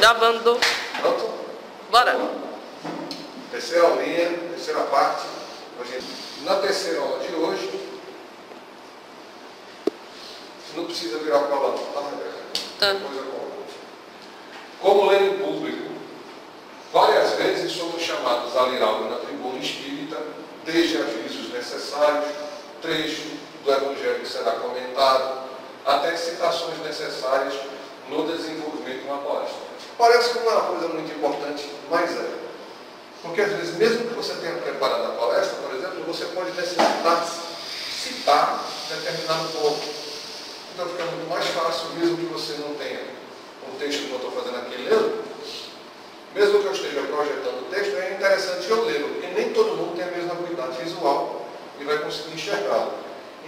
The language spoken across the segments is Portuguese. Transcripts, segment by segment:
Gravando. Pronto? Bora. Terceira aulinha, terceira parte. Na terceira aula de hoje, não precisa virar para lá, tá, Rebeca? Tá. Depois eu coloco. Como ler em público, várias vezes somos chamados a ler algo na tribuna espírita, desde avisos necessários, trecho do Evangelho que será comentado, até citações necessárias no desenvolvimento de uma palestra. Parece que não é uma coisa muito importante, mas é. Porque às vezes, mesmo que você tenha preparado a palestra, por exemplo, você pode necessitar citar determinado ponto. Então fica muito mais fácil, mesmo que você não tenha um texto que eu estou fazendo aqui lendo, mesmo que eu esteja projetando o texto, é interessante eu lê-lo, porque nem todo mundo tem a mesma habilidade visual e vai conseguir enxergá-lo.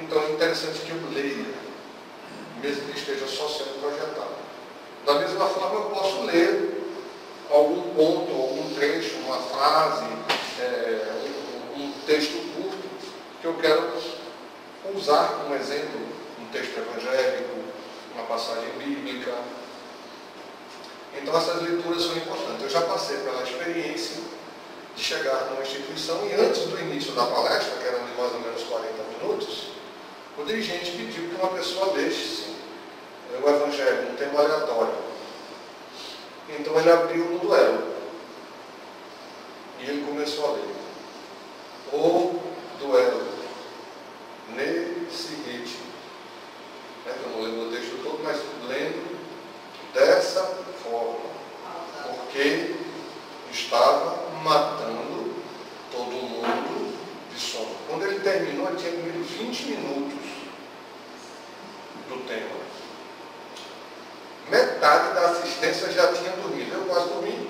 Então é interessante que eu leia, mesmo que esteja só sendo projetado. Da mesma forma, eu posso ler algum ponto, algum trecho, uma frase, um texto curto, que eu quero usar como exemplo, um texto evangélico, uma passagem bíblica. Então essas leituras são importantes. Eu já passei pela experiência de chegar numa instituição e antes do início da palestra, que eram de mais ou menos 40 minutos, o dirigente pediu que uma pessoa lesse o Evangelho, um tema aleatório. Então ele abriu no duelo. E ele começou a ler. O duelo, nesse ritmo. Eu não lembro o texto todo, mas lendo dessa forma. Porque estava matando todo mundo de sono. Quando ele terminou, ele tinha comido 20 minutos do tema. Metade da assistência já tinha dormido. Eu quase dormi.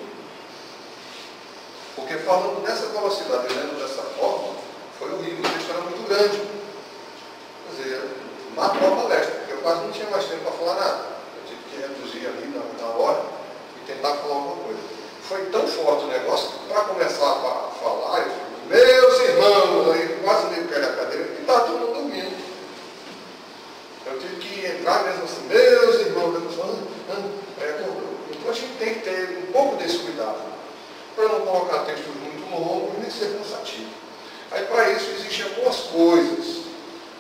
Porque falando nessa velocidade e lendo dessa forma, foi horrível. O texto era muito grande. Quer dizer, matou a palestra, porque eu quase não tinha mais tempo para falar nada. Eu tive que reduzir ali na hora e tentar falar alguma coisa. Foi tão forte o negócio que para começar a falar, eu falei, meus irmãos, aí quase nem caí na cadeira, porque estava todo mundo dormindo. Eu tive que entrar mesmo assim, meus irmãos, aí acordou. Então a gente tem que ter um pouco desse cuidado, para não colocar textos muito longos e nem ser cansativo. Aí para isso existem algumas coisas,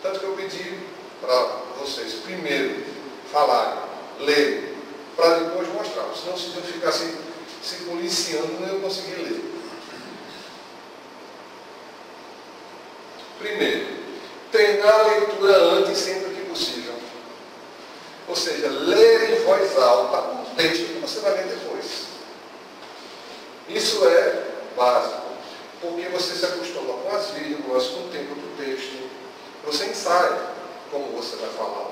tanto que eu pedi para vocês primeiro falarem, lerem, para depois mostrar, senão se eu ficasse se policiando, não ia conseguir ler. Primeiro, treinar a leitura antes sempre que possível. Ou seja, ler em voz alta um texto que você vai ler depois. Isso é básico, porque você se acostuma com as vírgulas, com o tempo do texto. Você ensaia como você vai falar.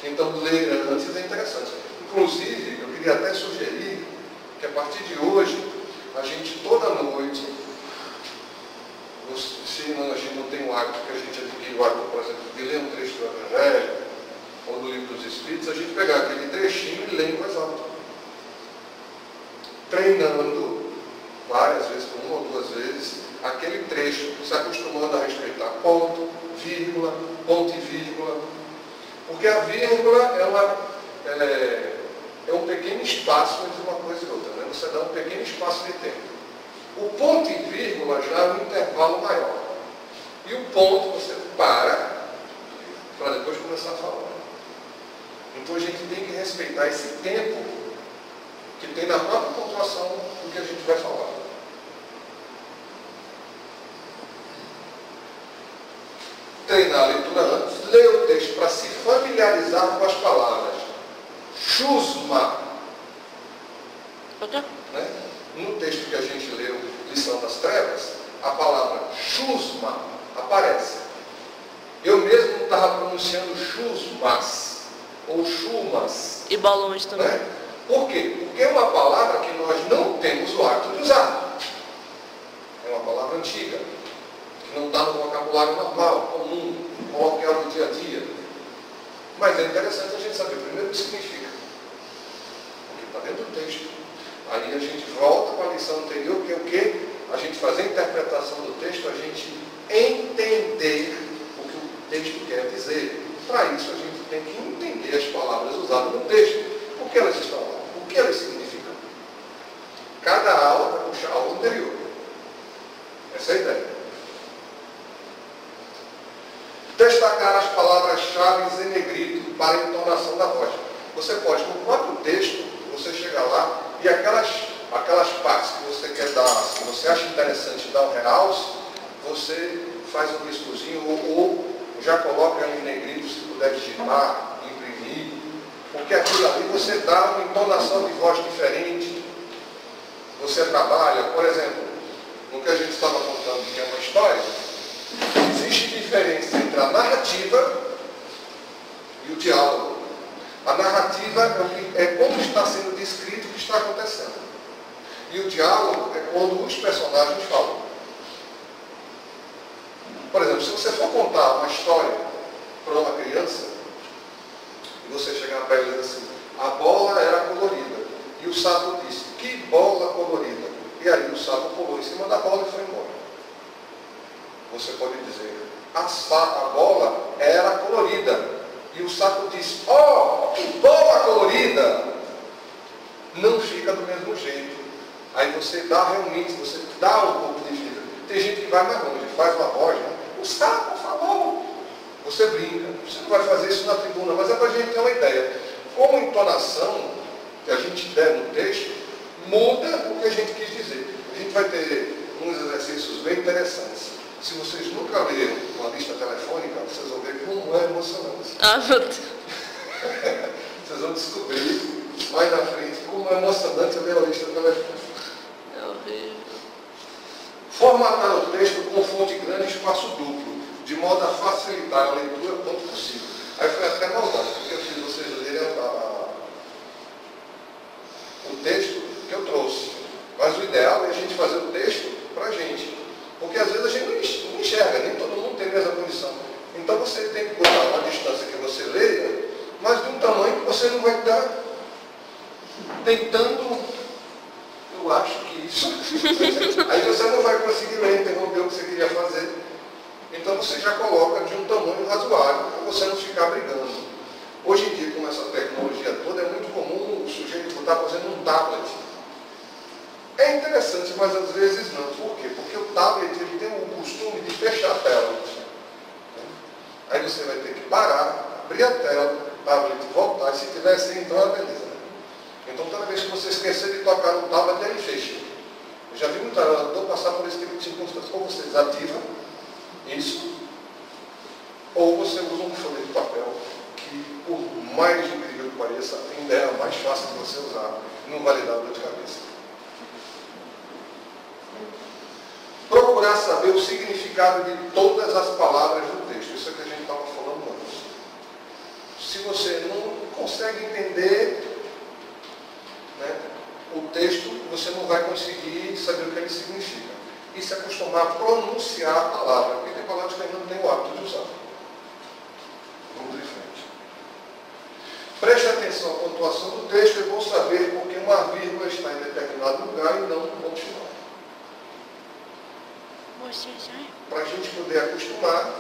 Então, ler antes é interessante. Inclusive, eu queria até sugerir que a partir de hoje, a gente toda noite, se a gente não tem um hábito que a gente adquire o hábito, por exemplo, de ler um trecho do Evangelho ou do Livro dos Espíritos, a gente pegar aquele trechinho e ler em voz alta. Treinando várias vezes, por uma ou duas vezes, aquele trecho, se acostumando a respeitar ponto, vírgula, ponto e vírgula. Porque a vírgula é um pequeno espaço entre uma coisa e outra, né? Você dá um pequeno espaço de tempo. O ponto e vírgula já é um intervalo maior. E o ponto você para depois começar a falar. Então a gente tem que respeitar esse tempo que tem na própria pontuação do que a gente vai falar. Treinar a leitura antes, ler o texto para se familiarizar com as palavras. Chusma. Né? No texto que a gente leu, Lição das Trevas, a palavra chusma aparece. Eu mesmo não estava pronunciando chusmas ou chumas. E balões também. Né? Por quê? Porque é uma palavra que nós não temos o hábito de usar. É uma palavra antiga, que não está no vocabulário normal, comum, coloquial do dia a dia. Mas é interessante a gente saber primeiro o que significa. Porque está dentro do texto. Aí a gente volta para a lição anterior, que é o quê? A gente fazer a interpretação do texto, a gente entender o que o texto quer dizer. Para isso a gente tem que entender as palavras usadas no texto. Por que elas estão lá? O que elas significam? para a entonação da voz. Você pode, no próprio texto, você chegar lá e aquelas partes que você quer dar, que você acha interessante dar um realce, você faz um riscozinho ou já coloca em negrito, se puder digitar, imprimir, porque aquilo ali você dá uma entonação de voz diferente. Você trabalha, por exemplo, no que a gente estava contando, que é uma história, existe diferença entre a narrativa e o diálogo. A narrativa é como está sendo descrito o que está acontecendo. E o diálogo é quando os personagens falam. Por exemplo, se você for contar uma história para uma criança, e você chegar para ela e dizer assim, a bola era colorida, e o sapo disse, que bola colorida. E aí o sapo pulou em cima da bola e foi embora. Você pode dizer, a bola era colorida. E o sapo disse, oh, que bola colorida. Não fica do mesmo jeito. Aí você dá realmente, você dá um pouco de vida. Tem gente que vai mais longe, faz uma voz, né? O sapo falou. Você brinca. Você não vai fazer isso na tribuna, mas é para a gente ter uma ideia. Como entonação que a gente der no texto, muda o que a gente quis dizer. A gente vai ter uns exercícios bem interessantes. Se vocês nunca leram uma lista telefônica, vocês vão ver como é emocionante. Ah, meu Deus. Vocês vão descobrir mais na frente como é emocionante ler a lista telefônica. É horrível. Formatar o texto com fonte grande e espaço duplo, de modo a facilitar a leitura quanto possível. Aí foi até maldade, porque eu fiz vocês lerem o texto que eu trouxe. Mas o ideal é a gente fazer o texto para a gente. Porque às vezes a gente não enxerga, nem todo mundo tem a mesma condição. Então você tem que botar uma distância que você leia, mas de um tamanho que você não vai estar tentando, eu acho que isso. Aí você não vai conseguir ler, interromper o que você queria fazer. Então você já coloca de um tamanho razoável, para você não ficar brigando. Hoje em dia, com essa tecnologia toda, é muito comum o sujeito estar fazendo um tablet. É interessante, mas às vezes não. Por quê? Porque o tablet ele tem o costume de fechar a tela. Aí você vai ter que parar, abrir a tela, o tablet voltar, e se tiver sem, então é beleza. Então toda vez que você esquecer de tocar no tablet, ele fecha. Eu já vi muita gente passar por esse tipo de circunstância. Ou você desativa isso, ou você usa um folha de papel, que por mais incrível que pareça, ainda é mais fácil de você usar, não vai lhe dar dor de cabeça. Procurar saber o significado de todas as palavras do texto. Isso é que a gente estava falando antes. Se você não consegue entender, né, o texto, você não vai conseguir saber o que ele significa. E se acostumar a pronunciar a palavra. Porque tem palavras que ainda não tem o hábito de usar. Vamos de frente. Preste atenção à pontuação do texto. É bom saber porque uma vírgula está em determinado lugar e não no ponto final. Para a gente poder acostumar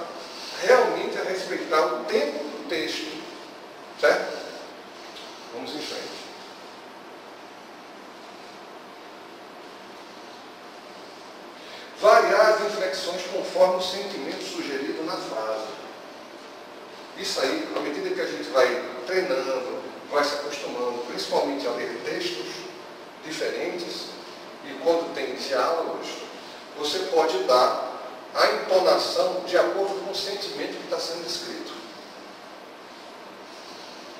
realmente a respeitar o tempo do texto. Certo? Vamos em frente. Variar as inflexões conforme o sentimento sugerido na frase. Isso aí, à medida que a gente vai treinando, vai se acostumando, principalmente a ler textos diferentes, e quando tem diálogos, você pode dar a entonação de acordo com o sentimento que está sendo escrito.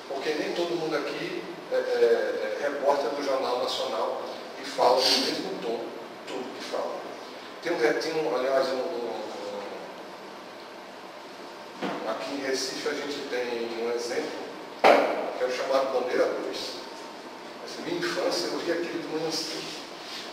Porque nem todo mundo aqui é repórter do Jornal Nacional e fala no mesmo tom, tudo que fala. Tem aliás, aqui em Recife a gente tem um exemplo, que é o chamado Bandeira 2. Assim, minha infância, eu via aquilo de manhã cedo.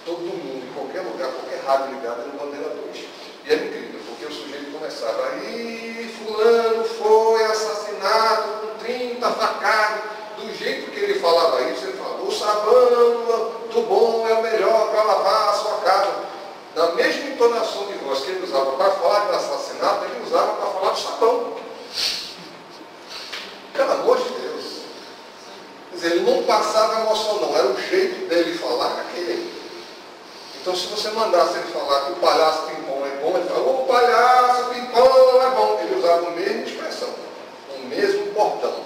Todo mundo, em qualquer lugar, qualquer rádio ligado, era um Bandeira 2. E era incrível, porque o sujeito começava, aí fulano foi assassinado com 30 facadas. Do jeito que ele falava isso, ele falava, o sabão do bom é o melhor para lavar a sua casa. Na mesma entonação de voz que ele usava para falar de assassinato, ele usava para falar de sabão. Pelo amor de Deus. Quer dizer, ele não passava emoção não, era o jeito dele falar aquele. Então se você mandasse ele falar que o palhaço Pimpão é bom, ele falava, o palhaço Pimpão é bom. Ele usava a mesma expressão, o mesmo bordão.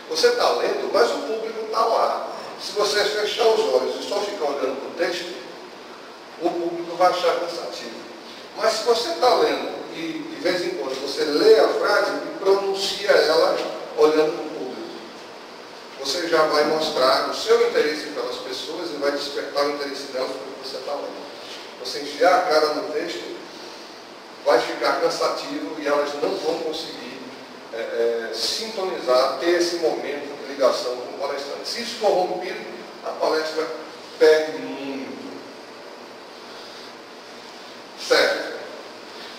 Você está lendo, mas o público está lá. Se você fechar os olhos e só ficar olhando para o texto, o público vai achar cansativo. Mas se você está lendo e de vez em quando você lê a frase e pronuncia ela olhando para o público, você já vai mostrar o seu interesse pelas pessoas e vai despertar o interesse delas pelo que você está lendo. Você enfiar a cara no texto, vai ficar cansativo e elas não vão conseguir sintonizar, ter esse momento de ligação com o palestrante. Se isso for rompido, a palestra perde muito. Certo?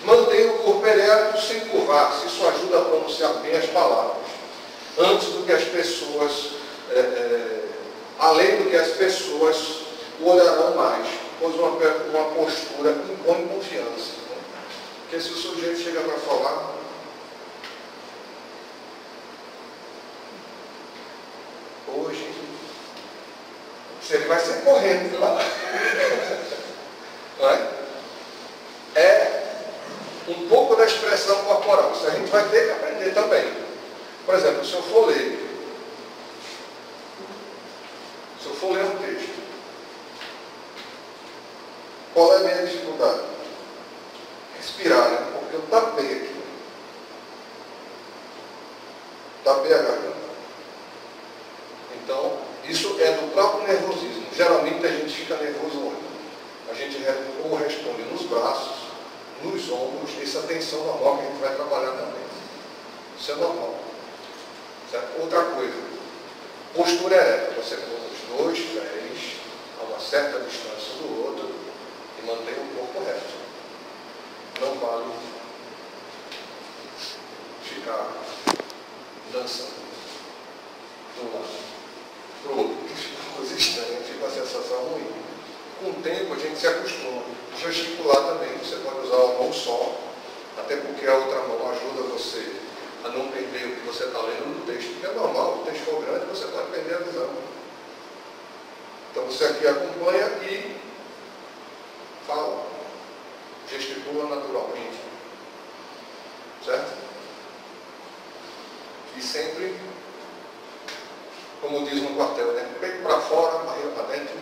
Mantenha o corpo ereto sem curvar-se. Isso ajuda a pronunciar bem as palavras. Antes do que as pessoas, além do que as pessoas o olharão mais. Pois uma postura impõe confiança. Né? Porque se o sujeito chega para falar, hoje, ele vai sair correndo lá. Não é? É um pouco da expressão corporal. Isso a gente vai ter que aprender também. Por exemplo, se eu for ler um texto, qual é a minha dificuldade? Respirar, né? Porque eu tapei aqui. Tapei a garganta. Então, isso é do próprio nervosismo. Geralmente a gente fica nervoso onde? A gente ou responde nos braços, nos ombros, essa tensão normal que a gente vai trabalhar também. Isso é normal. Certo? Outra coisa, postura ereta. Você põe os dois pés a uma certa distância do outro e mantém o corpo reto. Não vale ficar dançando de um lado para o outro. Fica uma coisa estranha, fica uma sensação ruim. Com o tempo a gente se acostuma. Gesticular também, você pode usar uma mão só, até porque a outra mão ajuda você a não perder o que você está lendo no texto, porque é normal, o texto for grande, você pode perder a visão. Então você aqui acompanha e fala, gesticula naturalmente. Certo? E sempre, como diz no quartel, né? Peito para fora, barriga para dentro,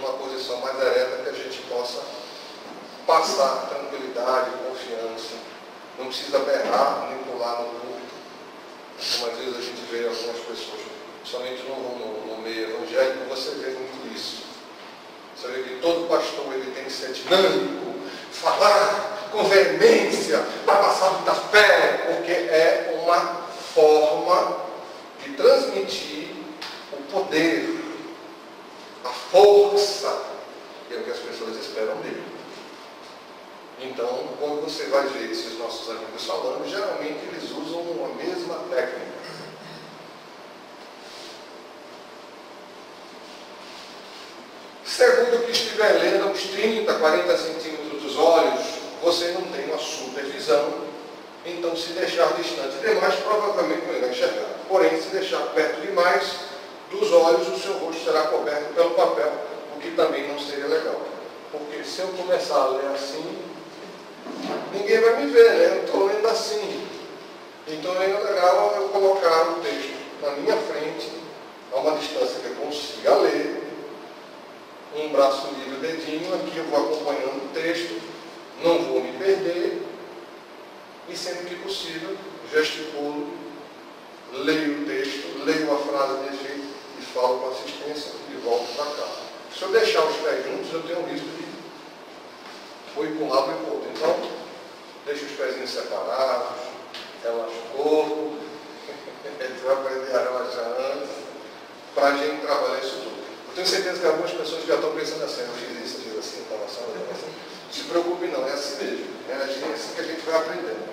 numa posição mais ereta que a gente possa passar tranquilidade, confiança. Não precisa berrar nem pular no público, como às vezes a gente vê algumas pessoas, somente no meio evangélico, você vê muito isso. Você vê que todo pastor ele tem que ser dinâmico, falar com veemência, para passar muita fé, porque é uma forma de transmitir o poder, a força, que é o que as pessoas esperam dele. Então, quando você vai ver esses nossos amigos falando, geralmente eles usam a mesma técnica. Segundo que estiver lendo a uns 30, 40 centímetros dos olhos, você não tem uma supervisão, então se deixar distante demais, provavelmente não vai enxergar. Porém, se deixar perto demais dos olhos, o seu rosto será coberto pelo papel, o que também não seria legal. Porque se eu começar a ler assim, ninguém vai me ver, né? Eu estou lendo assim. Então é legal eu colocar o texto na minha frente, a uma distância que eu consiga ler, um braço livre, o dedinho, aqui eu vou acompanhando o texto, não vou me perder, e sempre que possível, gesticulo, leio o texto, leio a frase de efeito e falo com assistência e volto para cá. Se eu deixar os pés juntos, eu tenho o risco de ou ir para um lado ou ir para o outro. Então, deixa os pezinhos separados, relaxa o corpo, a gente vai aprender a relaxar antes, para a gente trabalhar isso tudo. Eu tenho certeza que algumas pessoas já estão pensando assim, eu fiz isso, eu fiz assim, estava assim, não se preocupe não, é assim mesmo. É assim que a gente vai aprendendo.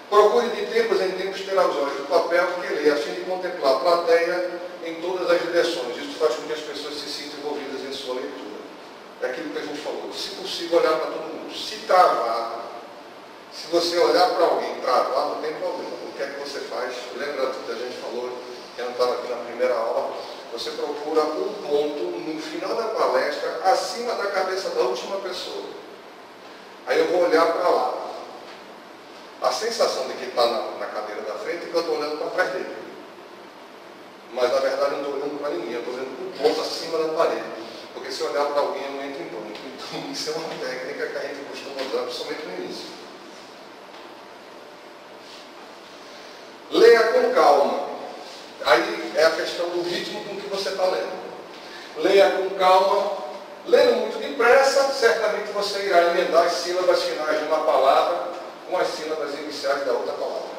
Procure de tempos em tempos ter aos olhos o papel que lê, a fim de contemplar a plateia em todas as direções. Isso faz com que as pessoas se sintam envolvidas em sua leitura. É aquilo que a gente falou. Se possível, olhar para todo mundo. Se travar, se você olhar para alguém e travar, não tem problema. O que é que você faz? Lembra que a gente falou, que eu não estava aqui na primeira aula, você procura um ponto no final da palestra, acima da cabeça da última pessoa. Aí eu vou olhar para lá. A sensação de quem está na cadeira da frente é que eu estou olhando para trás dele. Mas na verdade eu não estou olhando para ninguém, eu estou olhando para o ponto acima da parede. Porque se eu olhar para alguém eu não entro em pânico. Então isso é uma técnica que a gente costuma usar, principalmente no início. Leia com calma. Aí é a questão do ritmo com que você está lendo. Leia com calma. Lendo muito depressa, certamente você irá emendar as sílabas finais de uma palavra com as sílabas iniciais da outra palavra.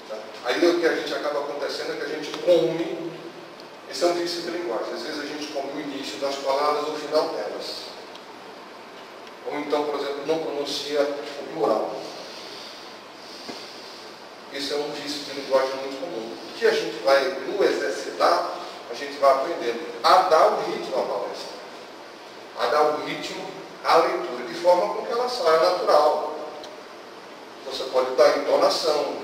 Tá? Aí o que a gente acaba acontecendo é que a gente come, esse é um vício de linguagem, às vezes a gente come o início das palavras ou o final delas. Ou então, por exemplo, não pronuncia o plural. Isso é um vício de linguagem muito comum. O que a gente vai no exercitar, a gente vai aprendendo a dar o ritmo à palestra, a dar o ritmo à leitura, de forma com que ela saia natural. Você pode dar entonação,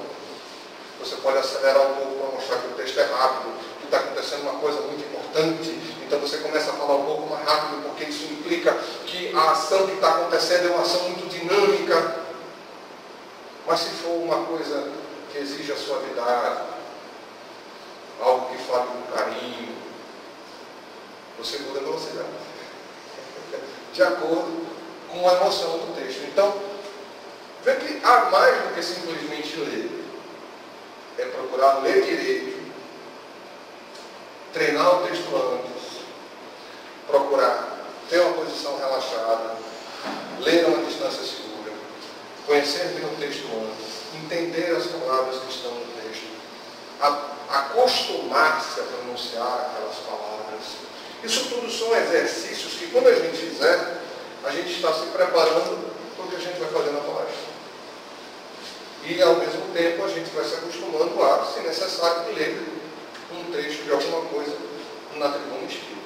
você pode acelerar um pouco para mostrar que o texto é rápido, que está acontecendo uma coisa muito importante, então você começa a falar um pouco mais rápido, porque isso implica que a ação que está acontecendo é uma ação muito dinâmica. Mas se for uma coisa que exige a suavidade, algo que fale com carinho, você muda a velocidade, de acordo com a emoção do texto. Então, vê que há mais do que simplesmente ler. É procurar ler direito, treinar o texto antes, procurar ter uma posição relaxada, ler a uma distância segura, conhecer bem o texto antes, entender as palavras que estão no texto, acostumar-se a pronunciar aquelas palavras. Isso tudo são exercícios que, quando a gente fizer, a gente está se preparando para o que a gente vai fazer na palestra. E, ao mesmo tempo, a gente vai se acostumando a, se necessário, ler um trecho de alguma coisa na tribuna espírita.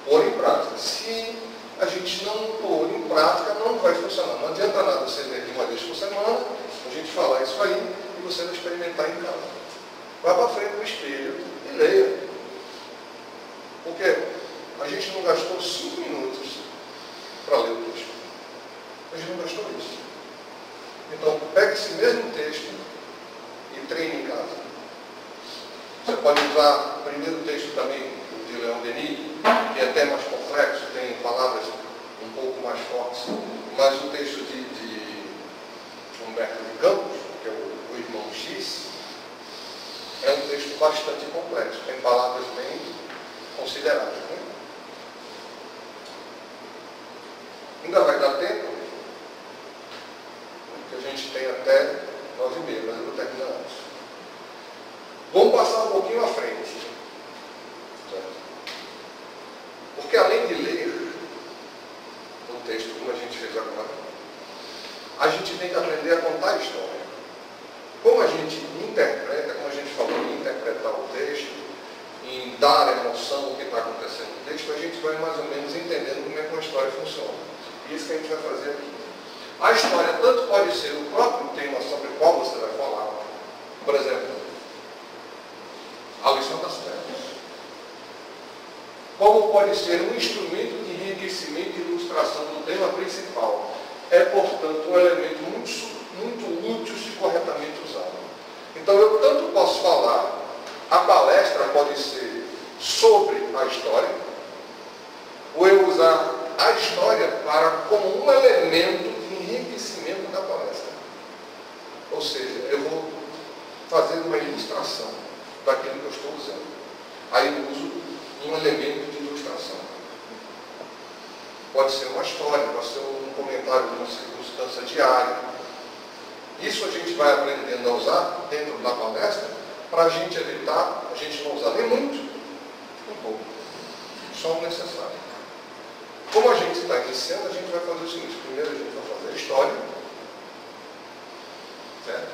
Pôr em prática. Se a gente não pôr em prática, não vai funcionar. Não adianta nada você ler de uma vez por semana, a gente falar isso aí e você não experimentar em casa. Vá para frente do espelho e leia. Porque a gente não gastou 5 minutos para ler o texto. A gente não gastou isso. Então, pegue esse mesmo texto e treine em casa. Você pode usar o primeiro texto também de Leon Denis, que é até mais complexo, tem palavras um pouco mais fortes, mas o texto de Humberto de Campos, que é o Irmão X, é um texto bastante complexo, tem palavras bem consideráveis. Né? Ainda vai dar tempo, porque a gente tem até 9h30, mas eu vou terminar antes. Vamos passar um pouquinho à frente. Porque além de ler o texto, como a gente fez agora, a gente tem que aprender a contar a história. Como a gente interpreta, como a gente falou, em interpretar o texto, em dar a emoção do que está acontecendo no texto, a gente vai mais ou menos entendendo como é que uma história funciona. E isso que a gente vai fazer aqui. A história tanto pode ser o próprio tema sobre o qual você vai falar. Por exemplo, a lição das trevas. Como pode ser um instrumento de enriquecimento e ilustração do tema principal. É, portanto, um elemento muito útil se corretamente usado. Então, eu tanto posso falar, a palestra pode ser sobre a história, ou eu usar a história como um elemento de enriquecimento da palestra. Ou seja, eu vou fazer uma ilustração daquilo que eu estou usando. Aí eu uso um elemento de ilustração. Pode ser uma história, pode ser um comentário de uma circunstância diária. Isso a gente vai aprendendo a usar dentro da palestra para a gente evitar, a gente não usar nem muito, nem pouco. Só o necessário. Como a gente está iniciando, a gente vai fazer o seguinte. Primeiro a gente vai fazer a história. Certo?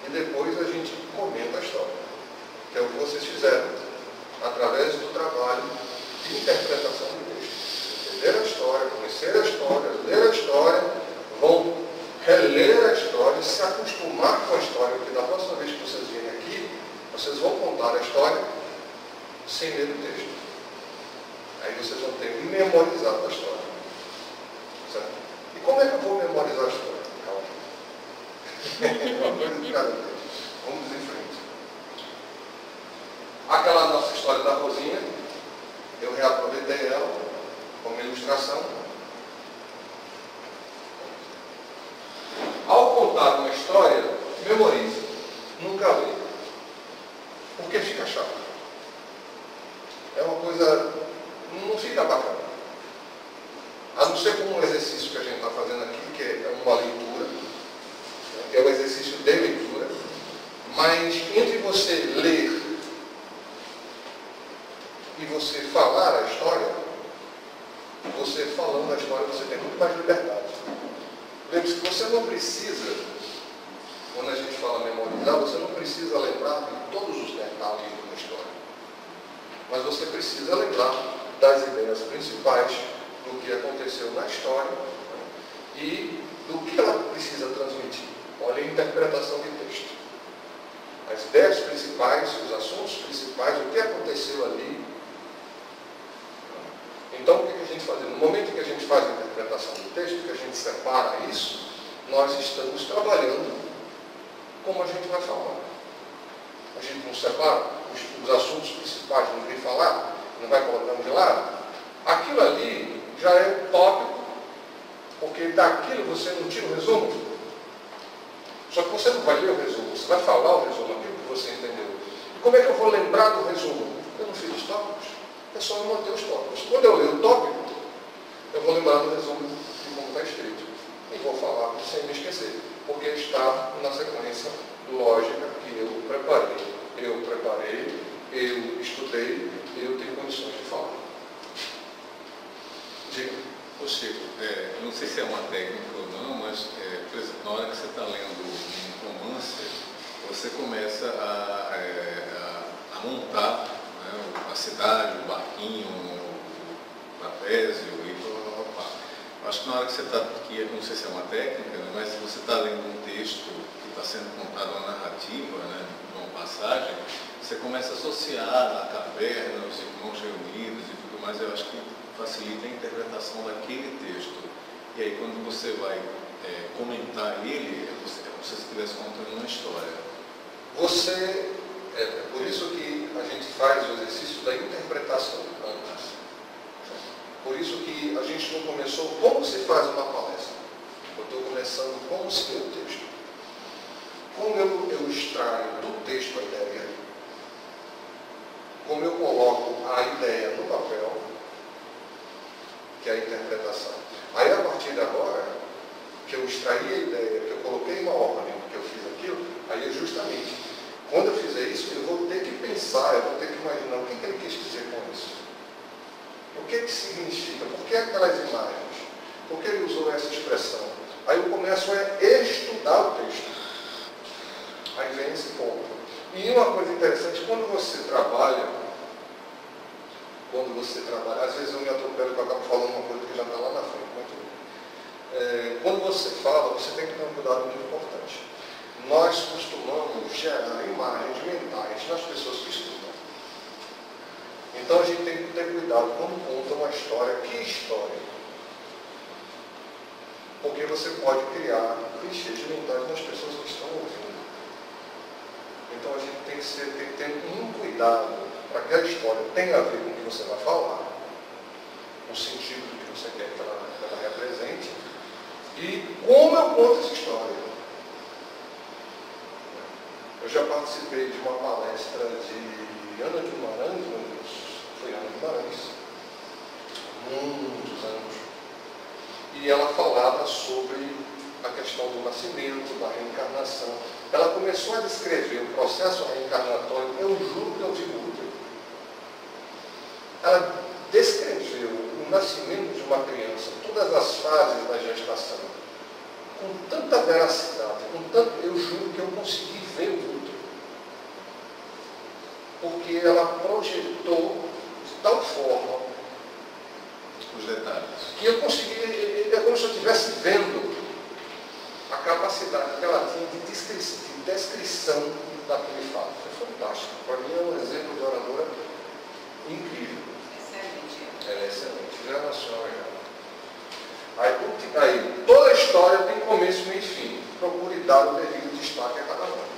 E depois a gente comenta a história. Que é o que vocês fizeram. Através do trabalho de interpretação do texto. Entender a história, conhecer a história, ler a história, vão reler a história, se acostumar com a história, porque da próxima vez que vocês virem aqui, vocês vão contar a história sem ler o texto. Aí vocês vão ter que memorizar a história. Certo? E como é que eu vou memorizar a história? Calma. Uma coisa de cada vez. Vamos em frente. Aquela nossa história da Rosinha, eu reaproveitei ela como ilustração. Ao contar uma história, memorize. Nunca lê. Porque fica chato. É uma coisa... não fica bacana. A não ser como um exercício que a gente está fazendo aqui, que é uma leitura, que é o exercício de leitura, mas entre você ler e você falar a história, você falando a história, você tem muito mais liberdade. Lembre-se que você não precisa, quando a gente fala memorizar, você não precisa lembrar de todos os detalhes de uma história. Mas você precisa lembrar das ideias principais do que aconteceu na história e do que ela precisa transmitir. Olha a interpretação de texto. As ideias principais, os assuntos principais, o que aconteceu ali. Então, o que a gente faz? No momento que a gente faz a interpretação do texto, que a gente separa isso, nós estamos trabalhando como a gente vai falar. A gente não separa os assuntos principais, não vem falar, não vai colocando de lado. Aquilo ali já é um tópico, porque daquilo você não tira o resumo. Só que você não vai ler o resumo, você vai falar o resumo, aquilo que você entendeu. E como é que eu vou lembrar do resumo? Eu não fiz os tópicos, é só eu manter os tópicos. Quando eu ler o tópico, eu vou lembrar do resumo de como está escrito. E vou falar sem me esquecer, porque está na sequência lógica que eu preparei. Eu estudei, eu tenho condições de falar. Diga. Ô Chico, não sei se é uma técnica ou não, mas, por exemplo, na hora que você está lendo um romance, você começa a montar, né, a cidade, o barquinho, o trapézio e blá. Acho que na hora que você está aqui, não sei se é uma técnica, né, mas se você está lendo um texto que está sendo contado uma narrativa, né, uma passagem, você começa a associar a caverna, os irmãos reunidos e tudo mais. Eu acho que facilita a interpretação daquele texto. E aí, quando você vai comentar ele, é como se você estivesse contando uma história. Por isso que a gente faz o exercício da interpretação antes. Por isso que a gente não começou como se faz uma palestra. Eu estou começando como se lê o texto. Como eu extraio do texto a ideia, como eu coloco a ideia no papel, que é a interpretação. Aí, a partir de agora, que eu extraí a ideia, que eu coloquei uma ordem, que eu fiz aquilo, aí justamente, quando eu fizer isso, eu vou ter que pensar, eu vou ter que imaginar o que ele quis dizer com isso. O que significa? Por que aquelas imagens? Por que ele usou essa expressão? Aí eu começo a estudar o texto. Aí vem esse ponto. E uma coisa interessante, quando você trabalha, às vezes eu me atropelo e acabo falando uma coisa que já está lá na frente. Quando você fala, você tem que ter um cuidado muito importante. Nós costumamos gerar imagens mentais nas pessoas que estudam. Então a gente tem que ter cuidado quando conta uma história. Que história? Porque você pode criar clichês mentais nas pessoas que estão ouvindo. Então a gente tem que ter um cuidado para que a história tenha a ver com o que você vai falar, o sentido do que você quer que ela represente, e como eu conto essa história. Eu já participei de uma palestra de Ana Guimarães, foi Ana Guimarães, muitos anos, e ela falava sobre a questão do nascimento, da reencarnação. Ela começou a descrever o processo reencarnatório, eu juro que eu vi muito. Ela descreveu o nascimento de uma criança, todas as fases da gestação, com tanta veracidade, eu juro que eu consegui ver o útero. Porque ela projetou de tal forma os detalhes. Que eu consegui, é como se eu estivesse vendo a capacidade que ela tinha de descrição daquele fato. Foi fantástico. Para mim é um exemplo de oradora incrível. Excelente. Ela é excelente. Já nacional é. Aí, toda história tem começo, meio e fim. Procure dar o devido destaque a cada um.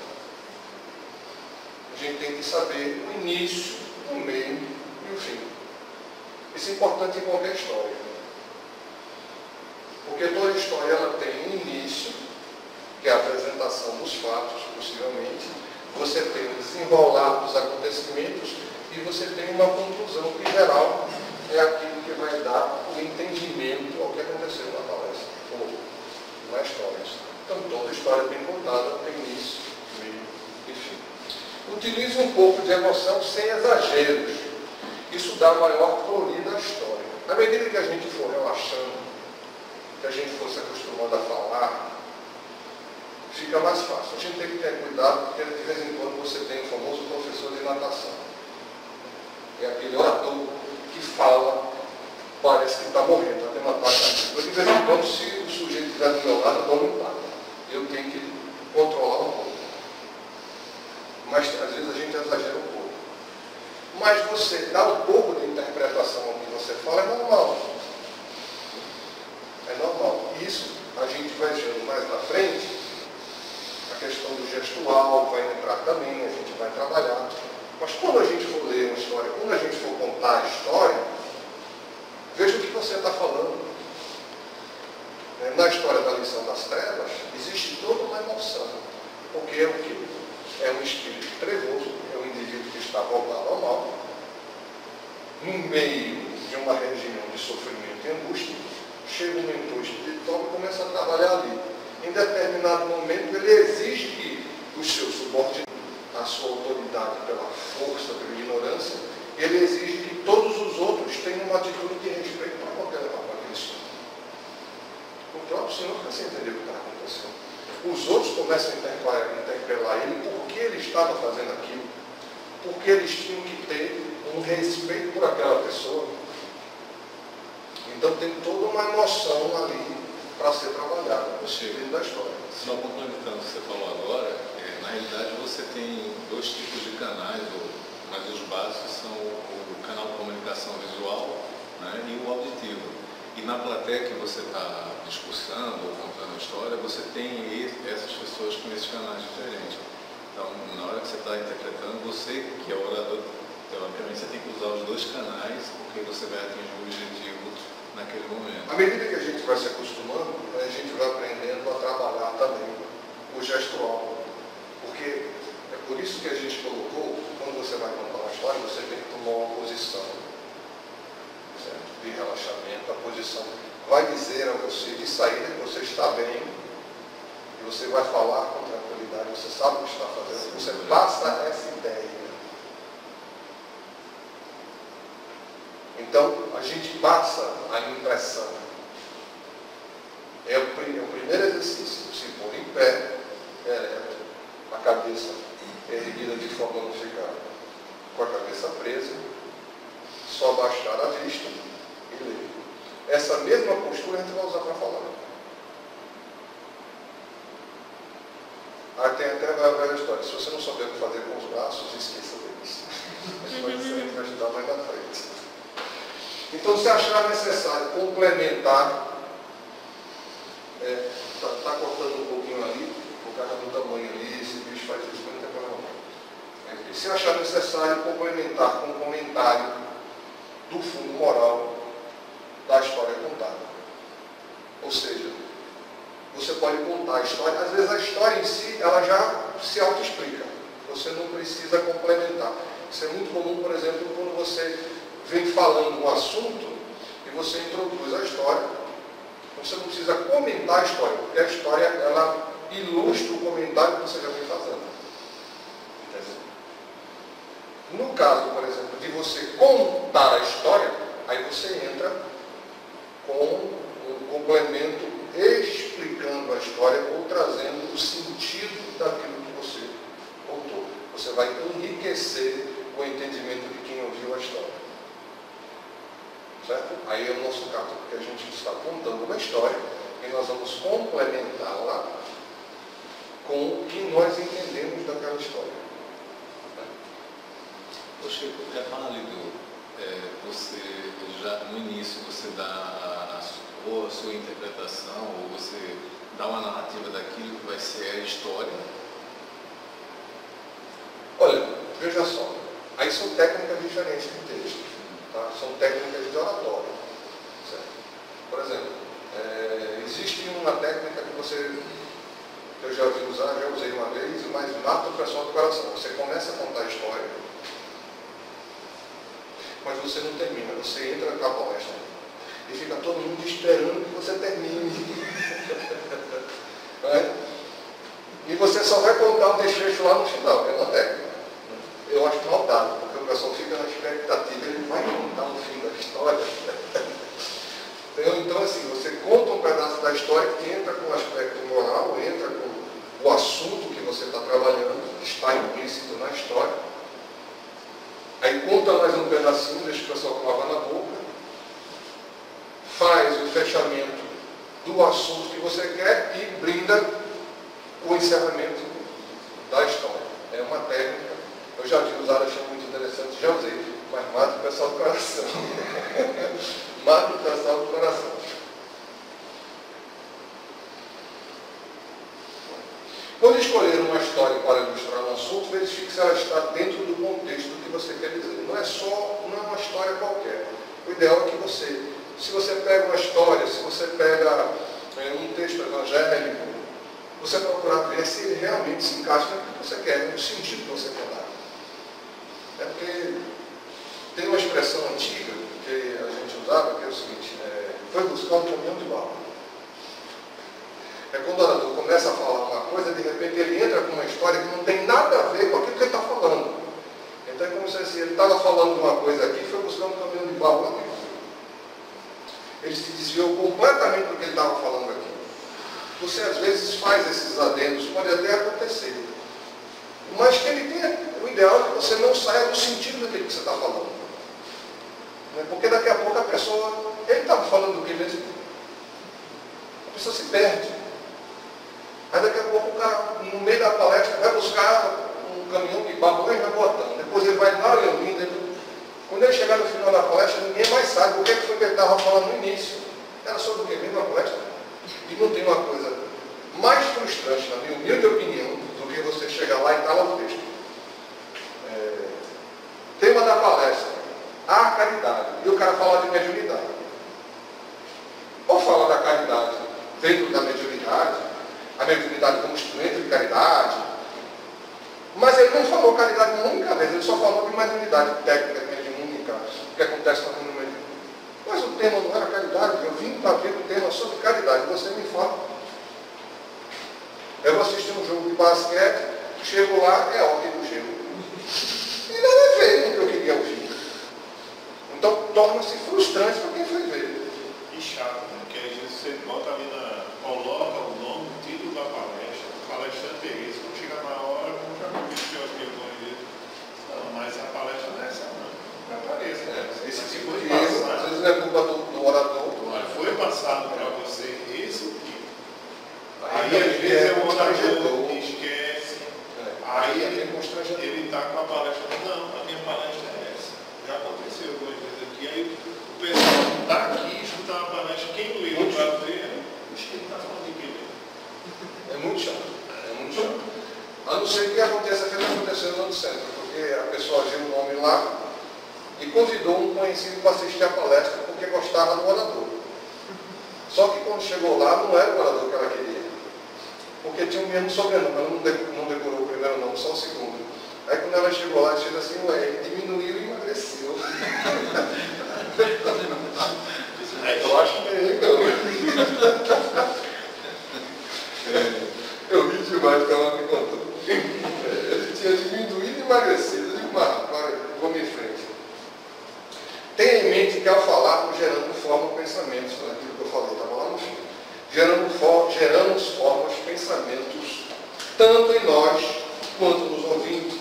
A gente tem que saber o início, o meio e o fim. Isso é importante em qualquer história. Porque toda história ela tem um início, que é a apresentação dos fatos, possivelmente. Você tem o desenrolar dos acontecimentos e você tem uma conclusão que, em geral, é aquilo que vai dar o entendimento ao que aconteceu na palestra, ou na história. Então, toda história bem contada tem início, meio e fim. Utilize um pouco de emoção sem exageros. Isso dá maior colorida à história. À medida que a gente for relaxando, que a gente for se acostumando a falar, fica mais fácil. A gente tem que ter cuidado, porque de vez em quando você tem o famoso professor de natação. É aquele orador que fala, parece que está morrendo, vai ter uma ataque aqui. De vez em quando, se o sujeito estiver do meu lado, eu dou um impacto. Eu tenho que controlar um pouco. Mas às vezes a gente exagera um pouco. Mas você dá um pouco de interpretação ao que você fala, é normal. É normal. Isso a gente vai vendo mais na frente, a questão do gestual vai entrar também, a gente vai trabalhar. Mas quando a gente for ler uma história, quando a gente for contar a história, veja o que você está falando. Na história da lição das trevas, existe toda uma emoção. Porque é o quê? É um espírito trevoso, é um indivíduo que está voltado ao mal, no meio de uma região de sofrimento e angústia, chega um mentor espiritual e começa a trabalhar ali. Em determinado momento, ele exige que os seus subordinados, a sua autoridade pela força, pela ignorância, ele exige que todos os outros tenham uma atitude de respeito para aquele senhor. O próprio Senhor fica sem entender o que está acontecendo. Os outros começam a interpelar ele por que ele estava fazendo aquilo, porque eles tinham que ter um respeito por aquela pessoa. Então tem toda uma emoção ali para ser trabalhada no sentido da história. Só complementando o que você falou agora, na realidade você tem dois tipos de canais, mas os básicos são o canal de comunicação visual, né, e o auditivo. E na plateia que você está discursando ou contando a história, você tem essas pessoas com esses canais diferentes. Então, na hora que você está interpretando, você, que é o orador, teoricamente você tem que usar os dois canais, porque você vai atingir o objetivo naquele momento. À medida que a gente vai se acostumando, a gente vai aprendendo a trabalhar também o gestual. Porque é por isso que a gente colocou, quando você vai contar uma história, você tem que tomar uma posição, certo? De relaxamento. A posição vai dizer a você de saída que você está bem, e você vai falar com tranquilidade, você sabe o que está fazendo, você passa essa ideia. Então, a gente passa a impressão. É o primeiro exercício. Se pôr em pé, a cabeça erguida de forma a não ficar com a cabeça presa, só baixar a vista e ler. Essa mesma postura a gente vai usar para falar. Aí tem até a velha história. Se você não souber o que fazer com os braços, esqueça deles. Mas a gente vai ajudar mais na frente. Então, se achar necessário complementar, está cortando um pouquinho ali, por causa do tamanho ali, esse bicho faz isso, mas não tem problema não. Se achar necessário complementar com um comentário do fundo moral da história contada. Ou seja, você pode contar a história, às vezes a história em si, ela já se auto-explica. Você não precisa complementar. Isso é muito comum, por exemplo, quando você vem falando um assunto e você introduz a história, você não precisa comentar a história, porque a história ela ilustra o comentário que você já vem fazendo. No caso, por exemplo, de você contar a história, aí você entra com um complemento explicando a história ou trazendo o sentido daquilo que você contou. Você vai enriquecer o entendimento de quem ouviu a história. Certo? Aí é o nosso caso, porque a gente está contando uma história e nós vamos complementá-la com o que nós entendemos daquela história. Chico, quer falar ali você já no início você dá ou a sua interpretação, ou você dá uma narrativa daquilo que vai ser a história? Olha, veja só, aí são técnicas diferentes de texto, tá? São técnicas de oratório, certo? Por exemplo, existe uma técnica que eu já vi usar, já usei uma vez, mas mata o pessoal do coração. Você começa a contar a história, mas você não termina, você entra com a palestra e fica todo mundo esperando que você termine. E você só vai contar um desfecho lá no final, é uma técnica. Eu acho mal dado, porque o pessoal fica na expectativa, ele vai contar o fim da história. Então, assim, você conta um pedaço da história que entra com o aspecto moral, entra com o assunto que você está trabalhando, que está implícito na história. Aí conta mais um pedacinho, deixa o pessoal com água na boca, faz o fechamento do assunto que você quer e brinda o encerramento da história. É uma técnica, eu já vi usar, achei muito interessante, já usei, mas mata o pessoal do coração. Mata o pessoal do coração. Quando escolher uma história para ilustrar um assunto, verifique se ela está dentro do contexto que você quer dizer. Não é uma história qualquer. O ideal é que se você pega uma história, se você pega um texto evangélico, você procurar ver se ele realmente se encaixa no que você quer, no sentido que você quer dar. É porque tem uma expressão antiga que a gente usava, que é o seguinte, foi buscar um caminhão de barro. É quando o orador começa a falar uma coisa, de repente ele entra com uma história que não tem nada a ver com aquilo que ele está falando. Então é como se assim, ele estava falando de uma coisa aqui e foi buscar um caminhão de barro lá dentro. Ele se desviou completamente do que ele estava falando aqui. Você às vezes faz esses adendos, pode até acontecer. Mas que ele tenha, o ideal é que você não saia do sentido daquilo que você está falando. Porque daqui a pouco a pessoa, ele estava falando do que mesmo? A pessoa se perde. Aí daqui a pouco o cara, no meio da palestra, vai buscar um caminhão de barro e vai botando. Depois ele vai lá ouvindo. Quando ele chegar no final da palestra, ninguém mais sabe o que foi que ele estava falando no início. Era sobre o que mesmo a palestra? E não tem uma coisa mais frustrante, na minha humilde opinião, do que você chegar lá e estar lá no texto. Tema da palestra, a caridade. E o cara fala de mediunidade. Ou fala da caridade dentro da mediunidade, a mediunidade como instrumento de caridade. Mas ele não falou caridade uma única vez, ele só falou de mediunidade técnica, mediúnica, o que acontece com a mediunidade. Mas o tema não era caridade, eu vim para ver o tema sobre caridade, você me fala. Eu vou assistir um jogo de basquete, chego lá, é hóquei do gelo. E nada a ver com o que eu queria ouvir. Então torna-se frustrante para quem foi ver. E chato, né? Porque às vezes você bota ali coloca o nome, o título da palestra, o palestrante é esse, quando chega na hora, como já conheceu as questões dele. Não, mas a palestra não é essa não. Não apareça. Esse tipo de erro, às vezes não é culpa do orador. Mas foi passado para você esse tipo. Aí às vezes o constrangedor. orador esquece. Aí ele está com a palestra, não, a minha palestra é essa. Já aconteceu duas vezes aqui. Aí o pessoal está aqui, escuta a palestra, quem leu para ver, acho que ele está falando de quem leu. É muito chato. É muito chato. A não ser que aconteça o que aconteceu no centro, porque a pessoa viu o nome lá e convidou um conhecido para assistir a palestra porque gostava do orador. Só que quando chegou lá, não era o orador que ela queria. Porque tinha o mesmo sobrenome, ela não decorou o primeiro nome, só o segundo. Aí quando ela chegou lá, chega assim, ué, ele diminuiu e emagreceu. Eu acho que é ele, não. Eu ri demais que ela me contou. Ele tinha diminuído e emagrecido. Eu digo, mas rapaz, vamos em frente. Tenha em mente que ao falar, gerando forma pensamentos, foi aquilo que eu falei, estava lá no fim. Geramos formas, pensamentos, tanto em nós quanto nos ouvintes.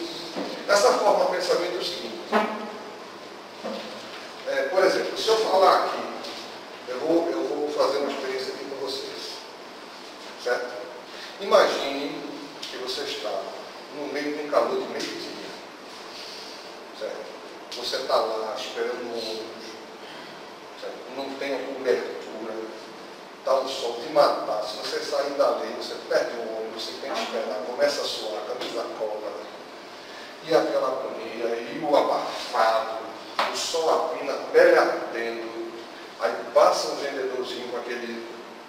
Essa forma de pensamento é o seguinte. Por exemplo, se eu falar aqui, eu vou fazer uma experiência aqui com vocês. Certo? Imagine que você está no meio de um calor de meio-dia. Certo? você está lá esperando o ônibus, não tem a cobertura, está um sol de matar. Se você sair dali, você perde o ônibus, você tem que esperar, começa a suar, a camisa cola, e aquela agonia, e o abafado, o sol apina, a pele ardendo, aí passa um vendedorzinho com aquele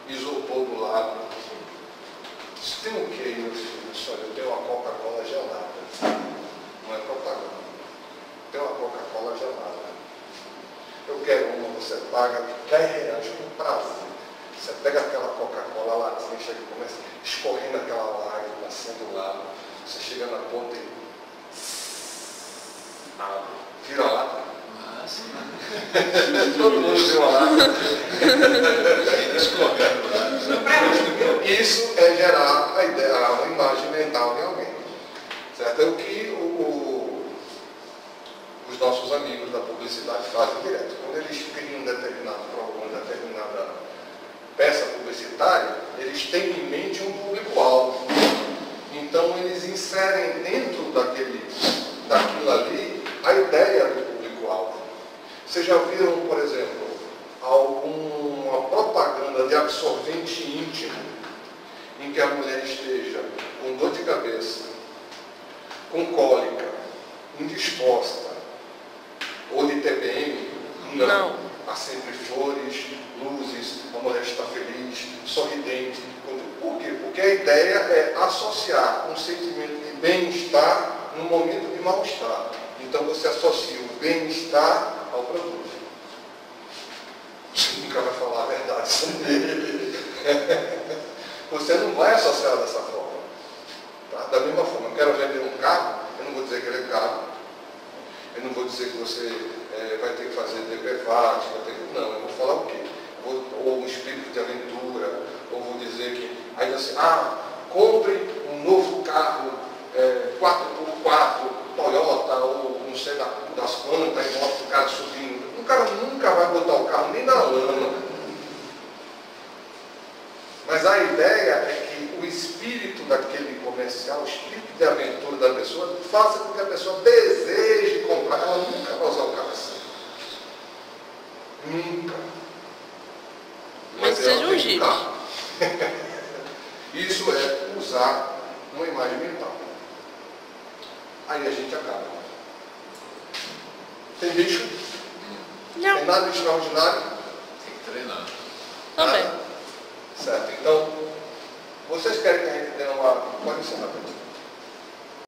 isopor do lado. Isso tem o que, meu filho? Olha, eu tenho uma Coca-Cola gelada. Não é propaganda. Tem uma Coca-Cola gelada. Eu quero uma, você paga R$10 com prazer. Você pega aquela Coca-Cola lá, você chega e começa escorrendo aquela lágrima, sendo lá. Você chega na ponta e abre. Vira lá. Todo mundo viu lá. Escorrendo lá. Isso é gerar a ideia, uma imagem mental de alguém. Certo? É o que os nossos amigos da publicidade fazem direto. Quando eles criam uma determinada peça publicitária, eles têm em mente um público-alvo. Então eles inserem dentro daquilo ali a ideia do público-alvo. Vocês já viram, por exemplo, alguma propaganda de absorvente íntimo em que a mulher esteja com dor de cabeça, com cólica, indisposta, ou de TPM? Não. Há sempre flores, luzes, a mulher está feliz, sorridente. Por quê? Porque a ideia é associar um sentimento de bem-estar num momento de mal-estar. Então você associa o bem-estar ao produto. Você nunca vai falar a verdade sobre ele. Você não vai associar dessa forma. Tá? Da mesma forma, eu quero vender um carro, eu não vou dizer que ele é caro. Eu não vou dizer que você vai ter que fazer DPVAT, não, eu vou falar o quê? Ou um espírito de aventura, ou vou dizer que, ainda assim, compre um novo carro 4x4, Toyota, ou não sei das quantas, e mostra o cara subindo. O cara nunca vai botar o carro nem na lama. Mas a ideia é que o espírito daquele comercial, o espírito de aventura da pessoa, faça com que a pessoa deseje comprar. Ela nunca vai usar o carro assim. Nunca. Mas seja um Jeep. Isso é usar uma imagem mental. Aí a gente acaba. Tem risco? Não. Tem nada extraordinário? Tem que treinar. Também. Certo. Então, vocês querem que a gente dê uma... Pode encerrar.